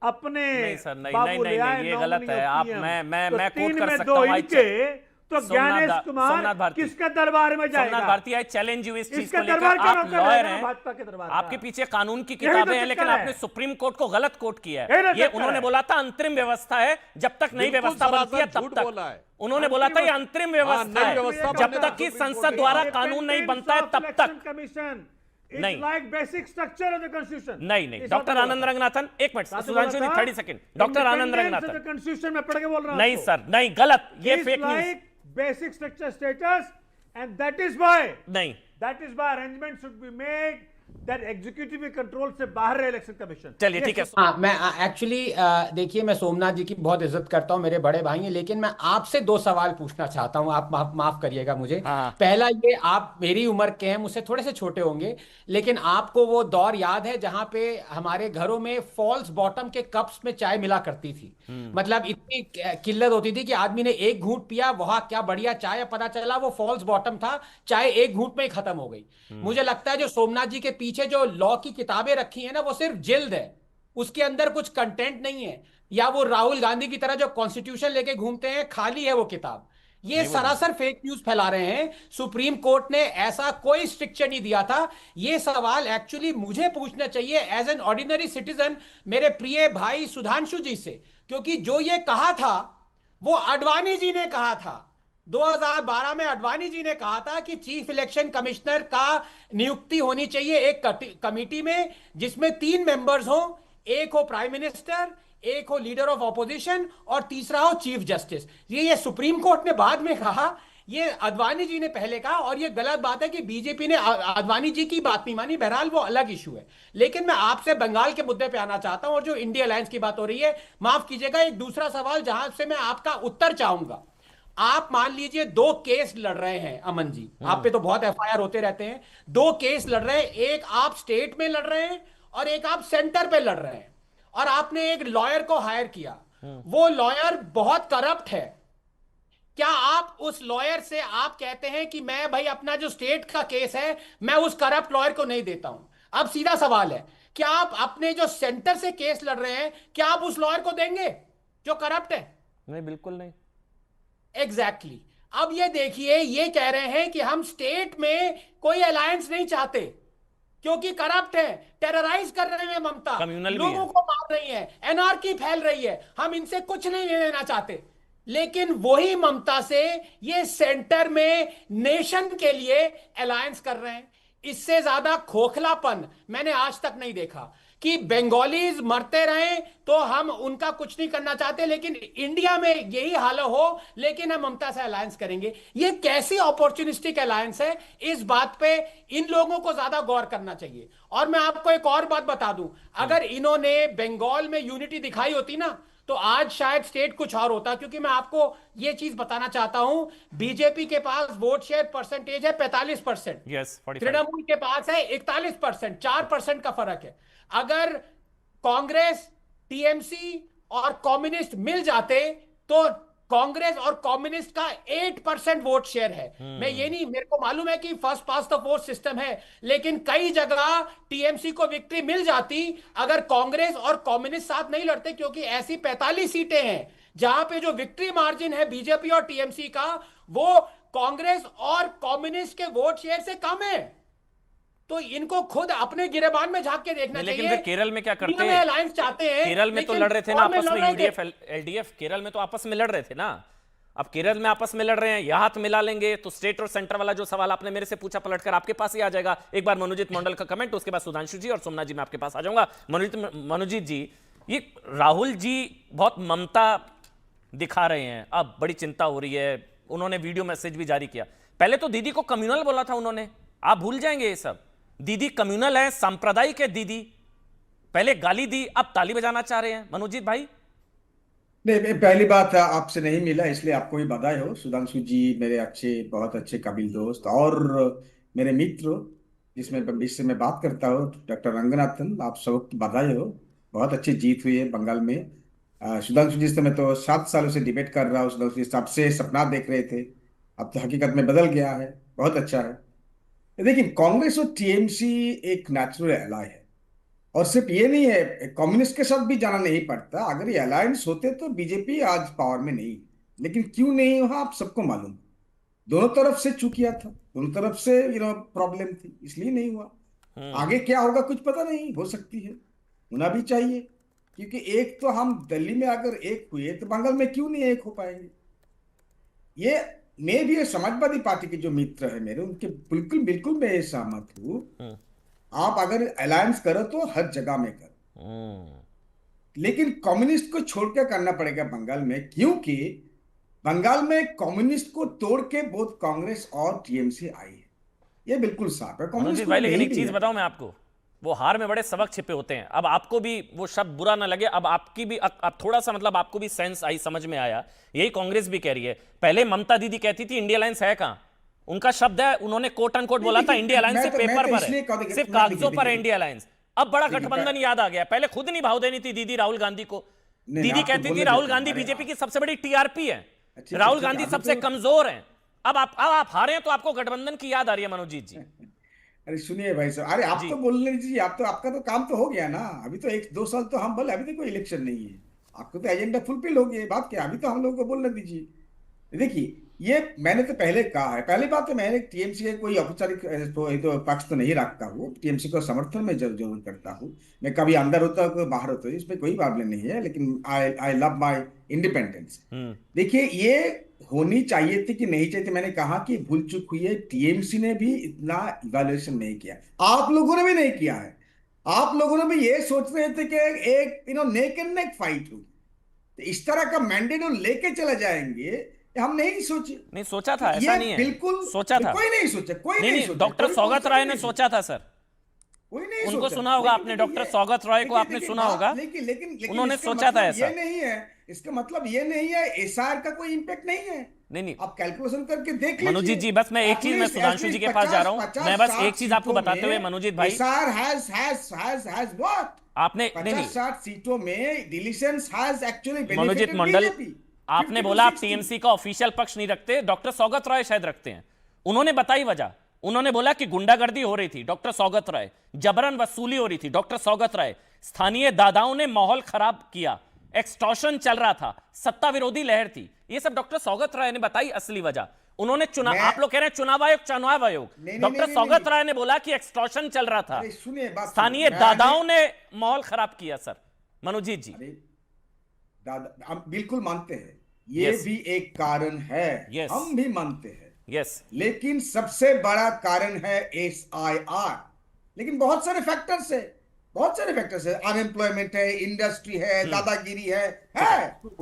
अपने नहीं सर, नहीं बाबू नहीं ले नहीं, आए नहीं ये नॉमिनी गलत है। और आप PM। मैं तो कोट तीन कर में सकता दो हूं। इनके, तो सोमनाथ ज्ञानेश सोमनाथ कुमार भारती। किसके दरबार में सोमनाथ जाएगा? भारती, आई चैलेंज यू इस चीज इसके को लेकर। दरबार का आप नौकर लॉयर रहेगा हैं, भाजपा के दरबार का। आपके पीछे कानून की यही तो किताबें हैं, चक्कर लेकिन है। आपने सुप्रीम कोर्ट को गलत कोट किया यही तो है। ये चक्कर उन्होंने है। बोला था अंतरिम व्यवस्था है, जब तक नई बिल्कुल व्यवस्था बनती है सरासर तब झूठ तक। बोला है। उन्होंने बोला था ये अंतरिम व्यवस्था नई है, व्यवस्था जब बनने तक कि सुप्रीम कोर्ट संसद ने द्वारा कहा। कानून नहीं बनता है तब तक कमीशन नहीं। Like basic structure of the constitution. नहीं। डॉक्टर आनंद रंगनाथन, एक मिनट सुधांशु जी, 30 सेकंड। डॉक्टर आनंद रंगनाथन, कॉन्स्टिट्यूशन में पढ़ के बोल रहा हूं नहीं आपको। सर, नहीं, गलत, ये Is fake news. like basic structure status, and that is why नहीं, arrangement should be made that executive control से बाहर है इलेक्शन कमीशन। चलिए ठीक है। हाँ, मैं एक्चुअली देखिए, मैं सोमनाथ जी की बहुत इज्जत करता हूँ, मेरे बड़े भाई हैं, लेकिन मैं आपसे दो सवाल पूछना चाहता हूँ, आप माफ करिएगा मुझे। हाँ। पहला ये, आप मेरी उम्र के हैं, मुझसे थोड़े से छोटे होंगे, लेकिन आपको वो दौर याद है जहां पे हमारे घरों में फॉल्स बॉटम के कप्स में चाय मिला करती थी। मतलब इतनी किल्लत होती थी कि आदमी ने एक घूंट पिया, वहां क्या बढ़िया चाय, पता चला वो फॉल्स बॉटम था, चाय एक घूंट में ही खत्म हो गई। मुझे लगता है जो सोमनाथ जी के पीछे जो लॉ की किताबें रखी है ना, वो सिर्फ जिल्द है, उसके अंदर कुछ कंटेंट नहीं है। या वो राहुल गांधी की तरह जो कॉन्स्टिट्यूशन लेके घूमते हैं, खाली है वो किताब। ये सरासर फेक न्यूज फैला रहे हैं। सुप्रीम कोर्ट ने ऐसा कोई स्ट्रिक्चर नहीं दिया था। ये सवाल एक्चुअली मुझे पूछना चाहिए एज एन ऑर्डिनरी सिटीजन, मेरे प्रिय भाई सुधांशु जी से, क्योंकि जो ये कहा था वो अडवाणी जी ने कहा था। 2012 में अडवाणी जी ने कहा था कि चीफ इलेक्शन कमिश्नर का नियुक्ति होनी चाहिए एक कमिटी में जिसमें 3 मेंबर्स हो, एक हो प्राइम मिनिस्टर, एक हो लीडर ऑफ ऑपोजिशन और तीसरा हो चीफ जस्टिस। ये सुप्रीम कोर्ट ने बाद में कहा, ये अडवाणी जी ने पहले कहा, और ये गलत बात है कि बीजेपी ने अडवाणी जी की बात नहीं मानी। बहरहाल वो अलग इशू है। लेकिन मैं आपसे बंगाल के मुद्दे पे आना चाहता हूं और जो इंडिया अलायंस की बात हो रही है, माफ कीजिएगा, एक दूसरा सवाल जहां से मैं आपका उत्तर चाहूंगा। आप मान लीजिए 2 केस लड़ रहे हैं अमन जी, आप पे तो बहुत एफआईआर होते रहते हैं, 2 केस लड़ रहे हैं, एक आप स्टेट में लड़ रहे हैं और एक आप सेंटर पे लड़ रहे हैं, और आपने एक लॉयर को हायर किया, वो लॉयर बहुत करप्ट है। क्या आप उस लॉयर से आप कहते हैं कि मैं भाई अपना जो स्टेट का केस है मैं उस करप्ट लॉयर को नहीं देता हूं? अब सीधा सवाल है, क्या आप अपने जो सेंटर से केस लड़ रहे हैं, क्या आप उस लॉयर को देंगे जो करप्ट है? नहीं, बिल्कुल नहीं। एग्जैक्टली अब ये देखिए, ये कह रहे हैं कि हम स्टेट में कोई अलायंस नहीं चाहते क्योंकि करप्ट है, टेरराइज कर रहे हैं ममता, कम्युनल भी लोगों है। को मार रही है, एनार्की फैल रही है, हम इनसे कुछ नहीं लेना चाहते। लेकिन वही ममता से ये सेंटर में नेशन के लिए अलायंस कर रहे हैं। इससे ज्यादा खोखलापन मैंने आज तक नहीं देखा कि बंगालीज मरते रहे तो हम उनका कुछ नहीं करना चाहते, लेकिन इंडिया में यही हाल हो, लेकिन हम ममता से अलायंस करेंगे। ये कैसी अपॉर्चुनिस्टिक अलायंस है? इस बात पे इन लोगों को ज्यादा गौर करना चाहिए। और मैं आपको एक और बात बता दूं, अगर इन्होंने बंगाल में यूनिटी दिखाई होती ना, तो आज शायद स्टेट कुछ और होता। क्योंकि मैं आपको यह चीज बताना चाहता हूं, बीजेपी के पास वोट शेयर परसेंटेज है 45%, यस, 45। तृणमूल के पास है 41%, 4% का फर्क है। अगर कांग्रेस, टीएमसी और कम्युनिस्ट मिल जाते तो कांग्रेस और कम्युनिस्ट का 8% वोट शेयर है। मैं ये नहीं, मेरे को मालूम है कि first pass the post system है, लेकिन कई जगह टीएमसी को विक्ट्री मिल जाती अगर कांग्रेस और कम्युनिस्ट साथ नहीं लड़ते, क्योंकि ऐसी 45 सीटें हैं जहां पे जो विक्ट्री मार्जिन है बीजेपी और टीएमसी का, वो कांग्रेस और कम्युनिस्ट के वोट शेयर से कम है। तो इनको खुद अपने गिरेबान में झांक के देखना चाहिए। लेकिन फिर केरल में क्या करते हैं? अलायंस चाहते हैं, केरल में तो लड़ रहे थे ना आपस में, यूडीएफ एलडीएफ, केरल में तो आपस में लड़ रहे थे ना। अब केरल में आपस में लड़ रहे हैं, यह हाथ मिला लेंगे तो स्टेट और सेंटर वाला जो सवाल आपने मेरे से पूछा पलटकर आपके पास ही आ जाएगा। एक बार मनोजीत मंडल का कमेंट, उसके बाद सुधांशु जी और सोमनाथ जी मैं आपके पास आ जाऊंगा। मनोजीत जी, ये राहुल जी बहुत ममता दिखा रहे हैं, अब बड़ी चिंता हो रही है। उन्होंने वीडियो मैसेज भी जारी किया। पहले तो दीदी को कम्युनल बोला था उन्होंने, आप भूल जाएंगे ये सब। दीदी कम्युनल है, सांप्रदायिक है दीदी। पहले गाली दी, अब ताली बजाना चाह रहे हैं। मनोजीत भाई, नहीं, पहली बात आपसे नहीं मिला इसलिए आपको भी बधाई हो। सुधांशु जी मेरे अच्छे, बहुत अच्छे काबिल दोस्त और मेरे मित्र, जिससे मैं बात करता हूँ, डॉक्टर रंगनाथन, आप सबको बधाई हो। बहुत अच्छी जीत हुई है बंगाल में। सुधांशु जी से मैं तो 7 सालों से डिबेट कर रहा हूँ। सुधांशु जी सबसे सपना देख रहे थे, अब तो हकीकत में बदल गया है। बहुत अच्छा है। देखिए, कांग्रेस और टीएमसी एक नेचुरल एलाय है, और सिर्फ ये नहीं है, कम्युनिस्ट के साथ भी जाना नहीं पड़ता। अगर ये अलायंस होते तो बीजेपी आज पावर में नहीं, लेकिन क्यों नहीं हुआ आप सबको मालूम। दोनों तरफ से चूकिया था, दोनों तरफ से प्रॉब्लम थी, इसलिए नहीं हुआ। आगे क्या होगा कुछ पता नहीं, हो सकती है, होना भी चाहिए, क्योंकि एक तो हम दिल्ली में अगर एक हुए तो बंगाल में क्यों नहीं एक हो पाएंगे। ये मैं भी समाजवादी पार्टी के जो मित्र है मेरे, उनके बिल्कुल मैं सहमत हूँ। आप अगर अलायंस करो तो हर जगह में करो, लेकिन कम्युनिस्ट को छोड़ के करना पड़ेगा बंगाल में, क्योंकि बंगाल में कम्युनिस्ट को तोड़ के बहुत कांग्रेस और टीएमसी आई है। ये बिल्कुल साफ है। मनोज कांग्रेस जी को भाई, लेकिन यही एक भी चीज है। बताऊं मैं आपको, वो हार में बड़े सबक छिपे होते हैं। अब आपको भी वो शब्द बुरा ना लगे, अब आपकी भी अब थोड़ा सा मतलब आपको भी सेंस आई, समझ में आया। यही कांग्रेस भी कह रही है। पहले ममता दीदी कहती थी इंडिया अलायंस है कहां, उनका शब्द है, उन्होंने कोट अनकोट बोला था इंडिया अलायंस मैं सिर्फ तो पेपर पर इसलिए है, सिर्फ कागजों पर है इंडिया अलायंस। अब बड़ा देखिए, गठबंधन याद आ गया। पहले खुद नहीं भाव देनी थी दीदी राहुल गांधी को। नहीं, दीदी आप तो कहती थी बोलने राहुल देते गांधी हैं। अरे बीजेपी की सबसे बड़ी टीआरपी है, ठीक है, राहुल ठीक है, गांधी अभी सबसे तो- कमजोर हैं। अब आप हारे हैं तो आपको गठबंधन की याद आ रही है मनोजीत जी। अरे सुनिए भाई साहब, अरे आप जी। तो बोलने दीजिए, आप तो, आपका तो काम तो हो गया ना। अभी तो 1-2 साल तो हम बोले, अभी तो कोई इलेक्शन नहीं है, आपको तो एजेंडा फुलफिल हो गया। बात क्या, अभी तो हम लोगों को बोलने दीजिए। देखिए, ये मैंने तो पहले कहा है, पहली बात तो मैंने टीएमसी के कोई औपचारिक तो पक्ष तो नहीं रखता हूँ, टीएमसी को समर्थन में जरूर करता हूँ। मैं कभी अंदर होता हूँ कभी बाहर होता हूँ, इसमें कोई प्रॉब्लम नहीं है, लेकिन आई लव माई इंडिपेंडेंस। देखिए, ये होनी चाहिए थी कि नहीं चाहिए थी, मैंने कहा कि भूल चूक हुई है। टीएमसी ने भी इतना इवैल्यूएशन नहीं किया, आप लोगों ने भी नहीं किया है। आप लोगों ने भी ये सोच रहे थे कि एक नेक एंड नेक फाइट होगी, तो इस तरह का मैंडेट लेके चले जाएंगे, ये हम नहीं सोचे। नहीं सोचा था, ये ऐसा नहीं है, बिल्कुल सोचा था। कोई नहीं सोचा, कोई नहीं नहीं नहीं, सोचा, डॉक्टर कोई सौगत राय ने नहीं सोचा था सर, कोई नहीं उनको सोचा। सुना होगा लेकिन आपने, देखिए, डॉक्टर सौगत राय को आपने देखिए, सुना होगा, लेकिन लेकिन उन्होंने इसका सोचा था मतलब ऐसा। ये नहीं है, इसका मतलब ये नहीं है एसआर का कोई इंपैक्ट नहीं है। नहीं नहीं आप कैलकुलेशन करके देख लीजिए। मनोजीत जी, बस मैं एक चीज, मैं सुधांशु जी के पास जा रहा हूं, मैं बस एक चीज आपको बताते हुए मनोजीत भाई, एसआर हैज व्हाट, आपने नहीं नहीं 50-60 सीटों में डिलीशंस हैज एक्चुअली मनोजीत मंडल, आपने बोला आप टीएमसी का ऑफिशियल पक्ष नहीं रखते, डॉक्टर सौगत राय शायद रखते हैं। उन्होंने बताई वजह, उन्होंने बोला कि गुंडागर्दी हो रही थी, डॉक्टर सौगत राय, जबरन वसूली हो रही थी, डॉक्टर सौगत राय, स्थानीय दादाओं ने माहौल खराब किया, एक्सटॉर्शन चल रहा था, सत्ता विरोधी लहर थी, ये सब डॉक्टर सौगत राय ने बताई असली वजह। उन्होंने चुनाव, आप लोग कह रहे हैं चुनाव आयोग, चुनाव आयोग, डॉक्टर सौगत राय ने बोला कि एक्सटॉर्शन चल रहा था, सुनिए बात, स्थानीय दादाओं ने माहौल खराब किया। सर मनोजीत जी, दादा हम बिल्कुल मानते हैं, ये भी एक कारण है, हम भी मानते हैं, लेकिन सबसे बड़ा कारण है एसआईआर। लेकिन बहुत सारे फैक्टर्स है, बहुत सारे फैक्टर्स है, अनएम्प्लॉयमेंट है, इंडस्ट्री है, दादागिरी है,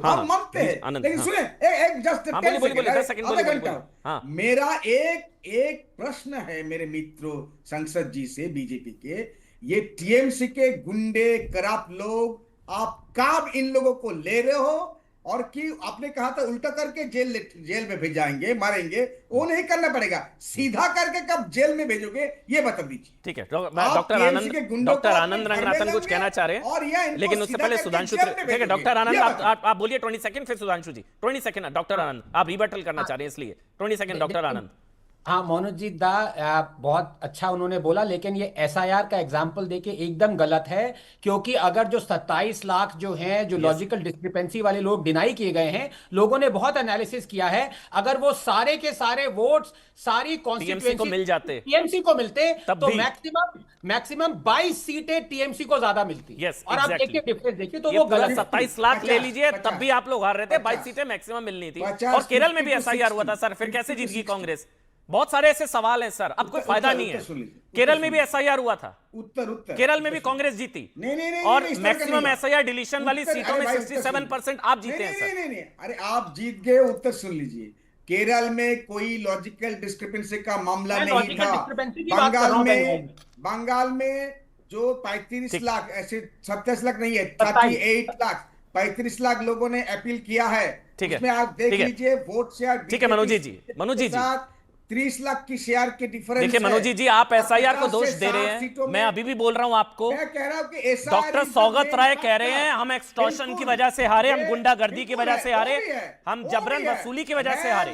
हम मानते हैं। लेकिन सुने, एक जस्ट 10 सेकंड, आधा घंटा, मेरा एक प्रश्न है मेरे मित्रों संसद जी से, बीजेपी के, ये टीएमसी के गुंडे करप्ट लोग, आप कब इन लोगों को ले रहे हो, और कि आपने कहा था उल्टा करके जेल में भेजाएंगे, मारेंगे, वो नहीं करना पड़ेगा, सीधा करके कब जेल में भेजोगे ये बता दीजिए। ठीक है, डॉक्टर आनंद रंगनाथन कुछ कहना चाह रहे हैं, लेकिन उससे पहले सुधांशु, ठीक है डॉक्टर आनंद, आप बोलिए 20 सेकंड, फिर सुधांशु जी 20 सेकंड। डॉक्टर आनंद, आप रिबटल करना चाह रहे हैं इसलिए 20 सेकंड डॉक्टर आनंद। हाँ मनोज जी दा, बहुत अच्छा उन्होंने बोला, लेकिन ये एसआईआर का एग्जाम्पल देके एकदम गलत है, क्योंकि अगर जो 27 लाख जो हैं, जो लॉजिकल डिस्क्रिपेंसी वाले लोग डिनाई किए गए हैं, लोगों ने बहुत एनालिसिस किया है, अगर वो सारे के सारे वोट्स सारी टीएमसी को मिल जाते, टीएमसी को मिलते, तो मैक्सिमम 22 सीटें टीएमसी को ज्यादा मिलती। और आप देखिए डिफरेंस देखिए, तो वो गलत। 27 लाख ले लीजिए, तब भी आप लोग हार रहे थे, 22 सीटें मैक्सिमम मिलनी थी। और केरल में भी एसआईआर हुआ था सर, फिर कैसे जीत गई कांग्रेस? बहुत सारे ऐसे सवाल हैं सर, अब कोई फायदा नहीं है। केरल में भी एसआईआर हुआ था, उत्तर केरल में भी कांग्रेस जीती, और मैक्सिमम एसआईआर डिलीशन वाली सीटों में 67% आप जीते हैं सर। नहीं, अरे आप जीत गए, उत्तर सुन लीजिए। केरल में कोई लॉजिकल डिस्क्रिपेंसी का मामला नहीं था। बंगाल में जो 35 लाख, ऐसे 27 लाख नहीं है, 38 लाख, 35 लाख लोगों ने अपील किया है। ठीक है, उसमें आप देख लीजिए वोट शेयर। ठीक है मनोजीत जी, 30 लाख की शेयर के डिफरेंस। देखिए मनोजीत जी, आप एसआईआर को दोष दे रहे हैं, मैं अभी भी बोल रहा हूं आपको, मैं कह रहा हूं कि डॉक्टर सौगत राय कह रहे हैं हम एक्सटॉर्शन की वजह से हारे, हम गुंडागर्दी की वजह से हारे, हम जबरन वसूली की वजह से हारे।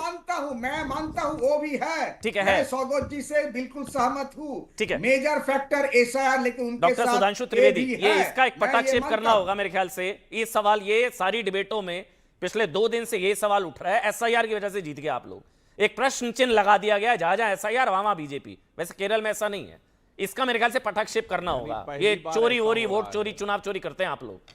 मैं मानता हूं वो भी है, ठीक है, मैं सौगत जी से बिल्कुल सहमत हूं, ठीक है, मेजर फैक्टर एसआईआर, लेकिन उनके डॉक्टर सुधांशु त्रिवेदी, ये इसका एक पटाक्षेप करना होगा मेरे ख्याल से। ये सवाल, ये सारी डिबेटों में पिछले 2 दिन से ये सवाल उठ रहा है, एसआईआर की वजह से जीत गए आप लोग, एक प्रश्न चिन्ह लगा दिया गया, जहां जहां एसआईआर वहां बीजेपी। वैसे केरल में ऐसा नहीं है, इसका मेरे ख्याल से पटाक्षेप करना होगा। ये चोरी वोरी, वोट चोरी, चुनाव चोरी करते हैं आप लोग।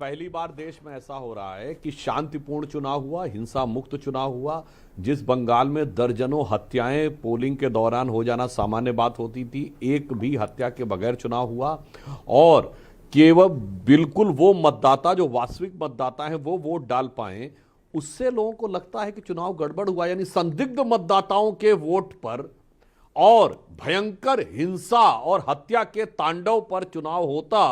पहली बार देश में ऐसा हो रहा है कि शांतिपूर्ण चुनाव हुआ, हिंसा मुक्त चुनाव हुआ। जिस बंगाल में दर्जनों हत्याएं पोलिंग के दौरान हो जाना सामान्य बात होती थी, एक भी हत्या के बगैर चुनाव हुआ, और केवल बिल्कुल वो मतदाता जो वास्तविक मतदाता हैं वो वोट डाल पाए, उससे लोगों को लगता है कि चुनाव गड़बड़ हुआ। यानी संदिग्ध मतदाताओं के वोट पर और भयंकर हिंसा और हत्या के तांडव पर चुनाव होता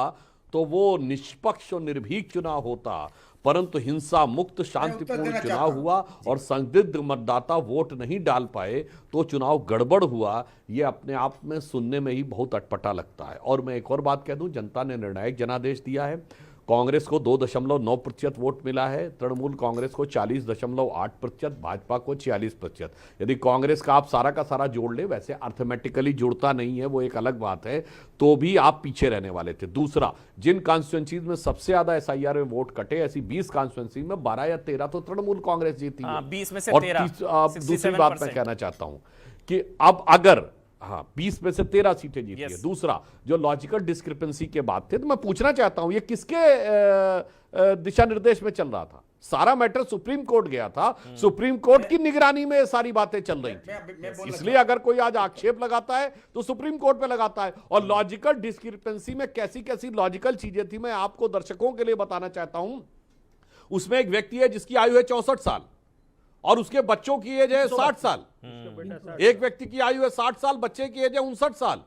तो वो निष्पक्ष और निर्भीक चुनाव होता, परंतु हिंसा मुक्त शांतिपूर्ण चुनाव हुआ और संदिग्ध मतदाता वोट नहीं डाल पाए तो चुनाव गड़बड़ हुआ। ये अपने आप में सुनने में ही बहुत अटपटा लगता है। और मैं एक और बात कह दूं, जनता ने निर्णायक जनादेश दिया है। कांग्रेस को 2.9% वोट मिला है, तृणमूल कांग्रेस को 40.8%, भाजपा को 46%। यदि कांग्रेस का आप सारा का सारा जोड़ ले, वैसे अर्थमेटिकली जुड़ता नहीं है, वो एक अलग बात है, तो भी आप पीछे रहने वाले थे। दूसरा, जिन कॉन्स्टिट्यूंसीज में सबसे ज्यादा एसआईआर में वोट कटे, ऐसी 20 कॉन्स्टिट्यूंसी में 12 या 13 तो तृणमूल कांग्रेस जीती है। 20 में से और 13, दूसरी बात मैं कहना चाहता हूं कि अब अगर 20 में से 13 सीटें जीती है। दूसरा, जो लॉजिकल डिस्क्रिपेंसी के बात थे, तो मैं पूछना चाहता हूं ये किसके दिशा निर्देश में चल रहा था? सारा मैटर सुप्रीम कोर्ट गया था, सुप्रीम कोर्ट की निगरानी में ये सारी बातें चल रही थी। इसलिए अगर कोई आज आक्षेप लगाता है तो सुप्रीम कोर्ट पे लगाता है। और लॉजिकल डिस्क्रिपेंसी में कैसी कैसी लॉजिकल चीजें थी, मैं आपको दर्शकों के लिए बताना चाहता हूं। उसमें एक व्यक्ति है जिसकी आयु है 64 साल और उसके बच्चों की एज है 60 साल। एक व्यक्ति की आयु है 60 साल, बच्चे की एज है 59 साल।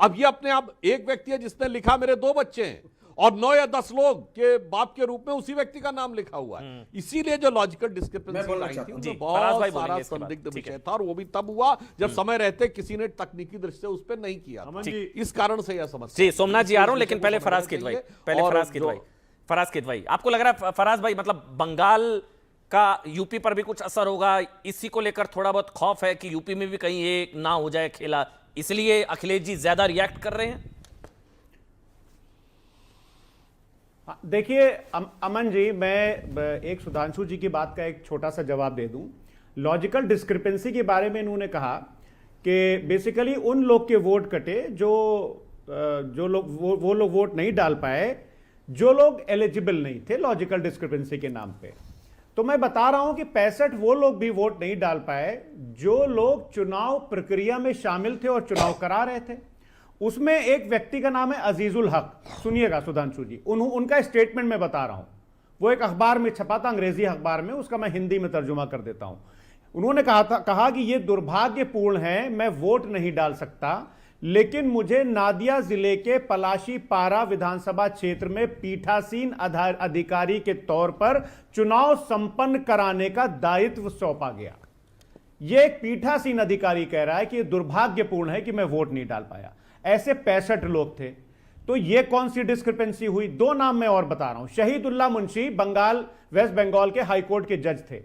अब ये अपने आप एक व्यक्ति है जिसने लिखा मेरे 2 बच्चे हैं और 9 या 10 लोग के बाप के रूप में उसी व्यक्ति का नाम लिखा हुआ है। इसीलिए जो लॉजिकल डिस्क्रिपेंसी आई थी उसमें बहुत सारा संदिग्ध विषय था, और वो भी तब हुआ जब समय रहते किसी ने तकनीकी दृष्टि से उस पर नहीं किया। इस कारण से यह समस्या। जी सोमनाथ जी आ रहा हूं, लेकिन पहले फराज किदवई, फराज किदवई, आपको लग रहा है फराज भाई, मतलब बंगाल का यूपी पर भी कुछ असर होगा, इसी को लेकर थोड़ा बहुत खौफ है कि यूपी में भी कहीं ये ना हो जाए खेला, इसलिए अखिलेश जी ज्यादा रिएक्ट कर रहे हैं? देखिए अमन जी, मैं एक सुधांशु जी की बात का एक छोटा सा जवाब दे दूं। लॉजिकल डिस्क्रिपेंसी के बारे में इन्होंने कहा कि बेसिकली उन लोग के वोट कटे जो लोग वो लोग वोट नहीं डाल पाए, जो लोग एलिजिबल नहीं थे लॉजिकल डिस्क्रिपेंसी के नाम पे। तो मैं बता रहा हूं कि 65 वो लोग भी वोट नहीं डाल पाए जो लोग चुनाव प्रक्रिया में शामिल थे और चुनाव करा रहे थे। उसमें एक व्यक्ति का नाम है अजीजुल हक। सुनिएगा सुधांशु जी, उनका स्टेटमेंट मैं बता रहा हूं। वो एक अखबार में छपा था, अंग्रेजी अखबार में, उसका मैं हिंदी में तर्जुमा कर देता हूं। उन्होंने कहा कि यह दुर्भाग्यपूर्ण है, मैं वोट नहीं डाल सकता, लेकिन मुझे नादिया जिले के पलाशी पारा विधानसभा क्षेत्र में पीठासीन अधिकारी के तौर पर चुनाव संपन्न कराने का दायित्व सौंपा गया। यह एक पीठासीन अधिकारी कह रहा है कि यह दुर्भाग्यपूर्ण है कि मैं वोट नहीं डाल पाया। ऐसे 65 लोग थे। तो यह कौन सी डिस्क्रिपेंसी हुई? 2 नाम मैं और बता रहा हूं। शहीदुल्लाह मुंशी वेस्ट बंगाल के हाईकोर्ट के जज थे,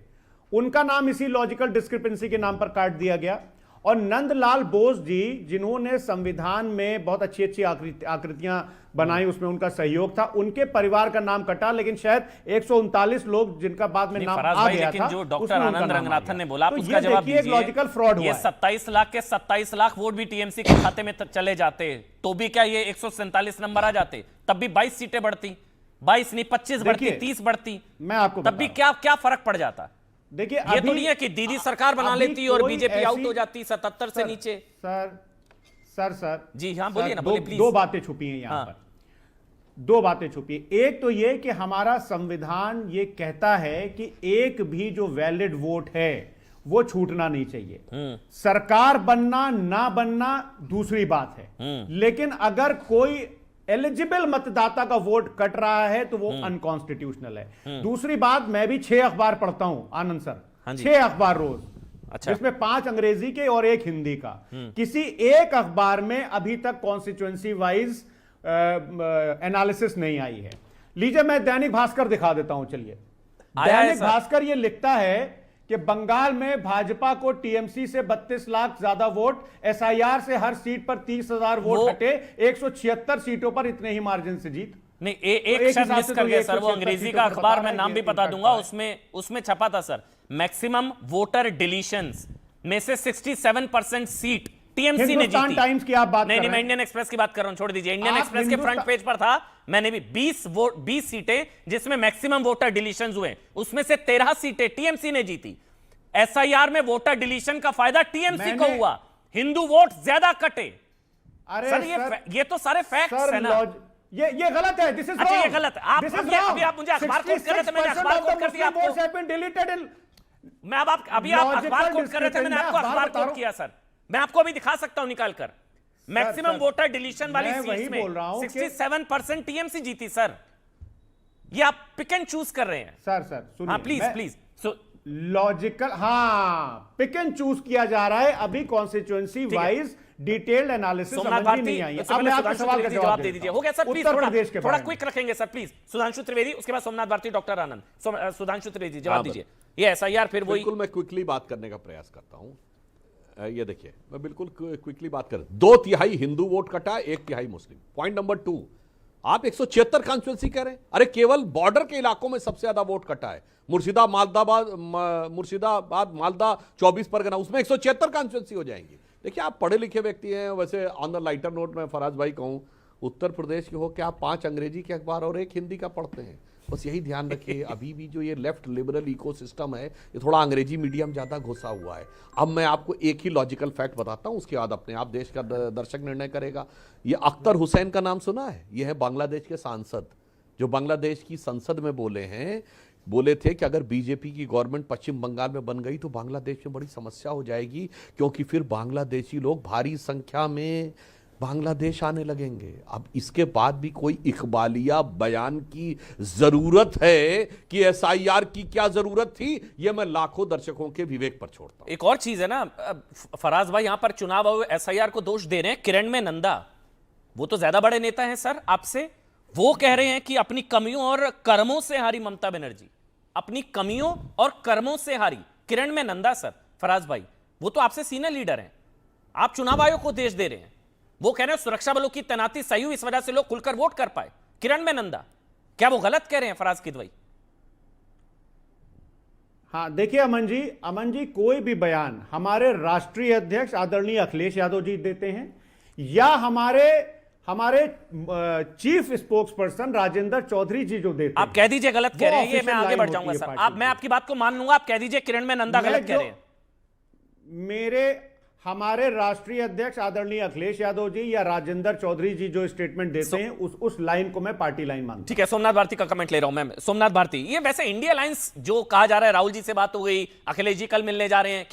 उनका नाम इसी लॉजिकल डिस्क्रिपेंसी के नाम पर काट दिया गया। और नंदलाल बोस जी, जिन्होंने संविधान में बहुत अच्छी अच्छी आकृतियां बनाई, उसमें उनका सहयोग था, उनके परिवार का नाम कटा, लेकिन शायद 139 लोग जिनका बाद में नाम आ गया लेकिन था, जो डॉक्टर आनंद रंगनाथन ने बोला, तो उसका जवाब दीजिए। लॉजिकल फ्रॉड हुआ ये 27 लाख के 27 लाख वोट भी टीएमसी के खाते में चले जाते तो भी क्या ये 147 नंबर आ जाते? तब भी 22 सीटें बढ़ती, 22 नहीं 25 बढ़ती, 30 बढ़ती, मैं आपको तब भी क्या फर्क पड़ जाता? देखिए, ये तो नहीं है कि दीदी सरकार बना लेती और बीजेपी आउट हो जाती 77 से नीचे। सर जी हाँ, बोलिए ना, बोलिए प्लीज। 2 बातें छुपी हैं यहां पर, 2 बातें छुपी हैं। एक तो यह कि हमारा संविधान ये कहता है कि एक भी जो वैलिड वोट है वो छूटना नहीं चाहिए। सरकार बनना ना बनना दूसरी बात है, लेकिन अगर कोई एलिजिबल मतदाता का वोट कट रहा है तो वो अनकॉन्स्टिट्यूशनल है। दूसरी बात, मैं भी 6 अखबार पढ़ता हूं आनंद सर, 6 अखबार रोज, अच्छा, जिसमें 5 अंग्रेजी के और 1 हिंदी का। किसी एक अखबार में अभी तक कॉन्स्टिट्यूएंसी वाइज एनालिसिस नहीं आई है। लीजिए, मैं दैनिक भास्कर दिखा देता हूं। चलिए, दैनिक भास्कर ये लिखता है कि बंगाल में भाजपा को टीएमसी से 32 लाख ज्यादा वोट, एसआईआर से हर सीट पर 30,000 वोट हटे, 176 सीटों पर इतने ही मार्जिन से जीत। नहीं, एक शब्द मिस कर गया सर, वो अंग्रेजी का अखबार में नाम भी बता दूंगा, उसमें छपा था सर, मैक्सिमम वोटर डिलीशंस में से 67% सीट टीएमसी ने जीती। टाइम्स की आप बात नहीं, मैं इंडियन एक्सप्रेस की बात कर रहा हूं, छोड़ दीजिए। इंडियन एक्सप्रेस के फ्रंट पेज पर था, मैंने भी 20 सीटें जिसमें मैक्सिमम वोटर डिलीशंस हुए, उसमें से 13 सीटें टीएमसी ने जीती। एसआईआर में वोटर डिलीशन का फायदा टीएमसी को हुआ, हिंदू वोट ज्यादा कटे। अरे सर, ये तो सारे फैक्ट्स है ना। ये गलत है, दिस इज अच्छा, ये गलत है। अभी आप मुझे अखबार कोट कर रहे थे, मैंने अखबार कोट कर दिया आपको। डिलीटेड। मैं अभी आप अखबार कोट कर रहे थे, मैंने आपको अखबार कोट किया सर। मैं आपको अभी दिखा सकता हूं निकालकर, मैक्सिमम सर, वोटर डिलीशन वाली मैं वही सीट्स में बोल रहा हूं कि 67% टीएमसी जीती सर। ये आप पिक एंड चूज कर रहे हैं। सर सुनिए, हाँ प्लीज मैं- प्लीज। लॉजिकल, हाँ, पिक एंड चूज किया जा रहा है अभी, कॉन्स्टिट्यूएंसी है। वाइज डिटेल्ड एनालिसिस सोमनाथ समझ भारती, नहीं आई। उससे अब पहले मैं आपके सुधांशु सवाल का त्रिवेदी जवाब दे दीजिए। हो गया सर, प्लीज उत्तर प्रदेश के थोड़ा बारे में। क्विक रखेंगे सर प्लीज। सुधांशु त्रिवेदी, उसके बाद सोमनाथ भारती, डॉक्टर आनंद। सुधांशु त्रिवेदी जवाब हाँ, दीजिए। ये एसआईआर फिर वही। बिल्कुल मैं क्विकली बात करने का प्रयास करता हूं। ये देखिए, मैं बिल्कुल क्विकली बात कर, 2/3 हिंदू वोट कटा, 1/3 मुस्लिम। पॉइंट नंबर 2, आप 176 कॉन्स्टिट्यूंसी कह रहे हैं। अरे केवल बॉर्डर के इलाकों में सबसे ज्यादा वोट कटा है। मुर्शिदाबाद मालदा 24 परगना, उसमें 176 कॉन्स्टिट्यूंसी हो जाएंगी। देखिए, आप पढ़े लिखे व्यक्ति हैं। वैसे ऑन द लाइटर नोट में फराज भाई कहूं, उत्तर प्रदेश के हो क्या, आप 5 अंग्रेजी के अखबार और 1 हिंदी का पढ़ते हैं। बस यही ध्यान रखिए, अभी भी जो ये लेफ्ट लिबरल इकोसिस्टम है, ये थोड़ा अंग्रेजी मीडियम ज्यादा घुसा हुआ है। अब मैं आपको एक ही लॉजिकल फैक्ट बताता हूं, उसके बाद अपने आप देश का दर्शक निर्णय करेगा। ये अख्तर हुसैन का नाम सुना है? ये है बांग्लादेश के सांसद, जो बांग्लादेश की संसद में बोले थे कि अगर बीजेपी की गवर्नमेंट पश्चिम बंगाल में बन गई तो बांग्लादेश में बड़ी समस्या हो जाएगी, क्योंकि फिर बांग्लादेशी लोग भारी संख्या में बांग्लादेश आने लगेंगे। अब इसके बाद भी कोई इकबालिया बयान की जरूरत है कि एसआईआर की क्या जरूरत थी, यह मैं लाखों दर्शकों के विवेक पर छोड़ता हूं। एक और चीज है ना फराज भाई, यहां पर चुनाव आयोग एसआईआर को दोष दे रहे हैं किरण में नंदा। वो तो ज्यादा बड़े नेता हैं सर आपसे। वो कह रहे हैं कि अपनी कमियों और कर्मों से हारी ममता बनर्जी, अपनी कमियों और कर्मों से हारी किरण में नंदा। सर फराज भाई, वो तो आपसे सीनियर लीडर हैं, आप चुनाव आयोग को देश दे रहे हैं। वो कह रहे हैं सुरक्षा बलों की तैनाती सही हुई, इस वजह से लोग खुलकर वोट कर पाए। किरण में नंदा, क्या वो गलत कह रहे हैं फराज किदवई? हाँ, देखिए अमन जी, कोई भी बयान हमारे राष्ट्रीय अध्यक्ष आदरणीय अखिलेश यादव जी देते हैं, या हमारे chief spokesperson Rajendra जी जो देते आप हैं, कह दीजिए गलत कह रहे हैं, ये मैं official आगे line बढ़ होती जाऊंगा है सर। पार्टी मैं की। आपकी बात को मान लूंगा, आप कह दीजिए किरण में नंदा मैं गलत कह जो- रहे हैं। हमारे राष्ट्रीय अध्यक्ष आदरणीय अखिलेश यादव जी या राजेंद्र चौधरी जी जो स्टेटमेंट देते हैं, उस लाइन को मैं पार्टी लाइन मानता हूं। ठीक है, सोमनाथ भारती का कमेंट ले रहा हूं मैं। सोमनाथ भारती, ये वैसे इंडिया अलायंस जो कहा जा रहा है, राहुल जी से बात हो गई, अखिलेश जी कल मिलने जा रहे हैं,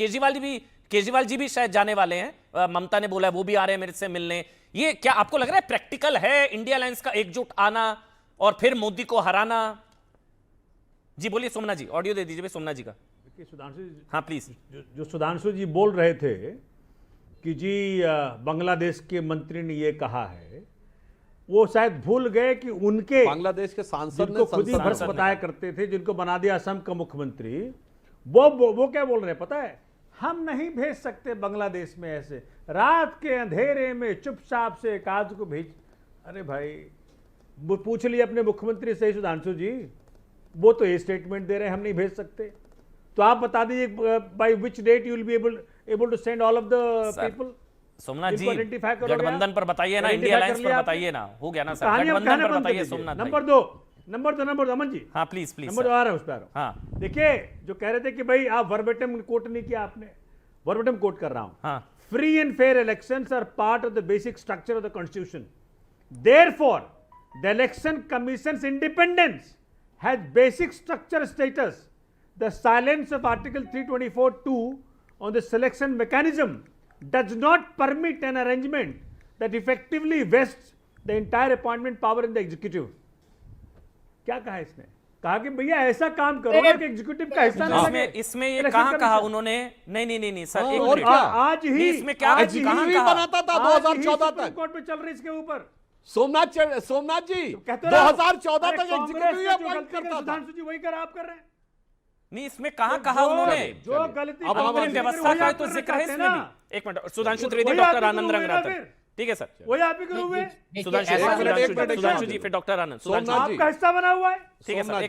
केजरीवाल जी भी शायद जाने वाले हैं, ममता ने बोला है वो भी आ रहे हैं मेरे से मिलने। ये क्या आपको लग रहा है प्रैक्टिकल है इंडिया अलायंस का एकजुट आना और फिर मोदी को हराना? जी बोलिए सोमनाथ जी, ऑडियो दे दीजिए सोमनाथ जी का। देखिए सुधांशु जी, हाँ प्लीज। जो सुधांशु जी बोल रहे थे कि जी बांग्लादेश के मंत्री ने ये कहा है, वो शायद भूल गए कि उनके बांग्लादेश के सांसद जिनको खुद ही भ्रष्ट बताया करते थे, जिनको बना दिया असम का मुख्यमंत्री, वो क्या बोल रहे हैं पता है? हम नहीं भेज सकते बांग्लादेश में ऐसे, रात के अंधेरे में चुपचाप से एक आध को भेज। अरे भाई, वो पूछ लिए अपने मुख्यमंत्री से, सुधांशु जी, वो तो ये स्टेटमेंट दे रहे हैं हम नहीं भेज सकते। तो आप बता दीजिए by which date you will be able to send all of the people. Somnath ji, जिनको identify करोगे गठबंधन आप? पर बताइए ना, Identify इंडिया कर अलायंस लिया पर आपने? बताइए ना, हो गया ना सर, कहानी हम गठबंधन कहने पर बंद कर बताइए दीजिए। सोमनाथ भाई। नंबर दो अमन जी। हाँ प्लीज प्लीज नंबर 2 आ रहा है उस पर। हाँ देखिए, जो कह रहे थे कि भाई आप वर्बेटम कोट नहीं किया आपने, वर्बेटम कोट कर रहा हूं। हाँ। Free and fair elections are part of the basic structure of the constitution, therefore the election commission's independence has basic structure status. The silence of article 324(2) on the selection mechanism does not permit an arrangement that effectively vests the entire appointment power in the executive. क्या कहा इसने? कहा कि भैया ऐसा काम करो ना कि एग्जीक्यूटिव का हिस्सा ना लगे। इसमें ये Election कहां कहा Commission। उन्होंने? नहीं सर, एक और मिनट। क्या? आज ही नहीं, इसमें क्या आज ही कहां भी कहा? बनाता था आज ही 2014 सुप्रीम तक। कोर्ट में चल रही इसके ऊपर। सोमनाथ जी, कहते रहो, 2014 अरे तक कांग्रेस एग्जीक्यूटिव ने जो अपॉइंट गलती करी, करता था। सुधांशु जी वही कर आप कर रहे हैं। नहीं, इसमें कहां कहा उन्होंने? जो गलती अब अपनी व्यवस्था का तो जिक्र है इसमें भी। एक मिनट, सुधांशु त्रिवेदी, डॉक्टर आनंद रंगनाथन। ठीक है सर, वही आप ही करोगे। सुधांशु जी, फिर डॉक्टर आनंद। सोमनाथ जी। आपका हिस्सा बना हुआ है। ठीक है सर।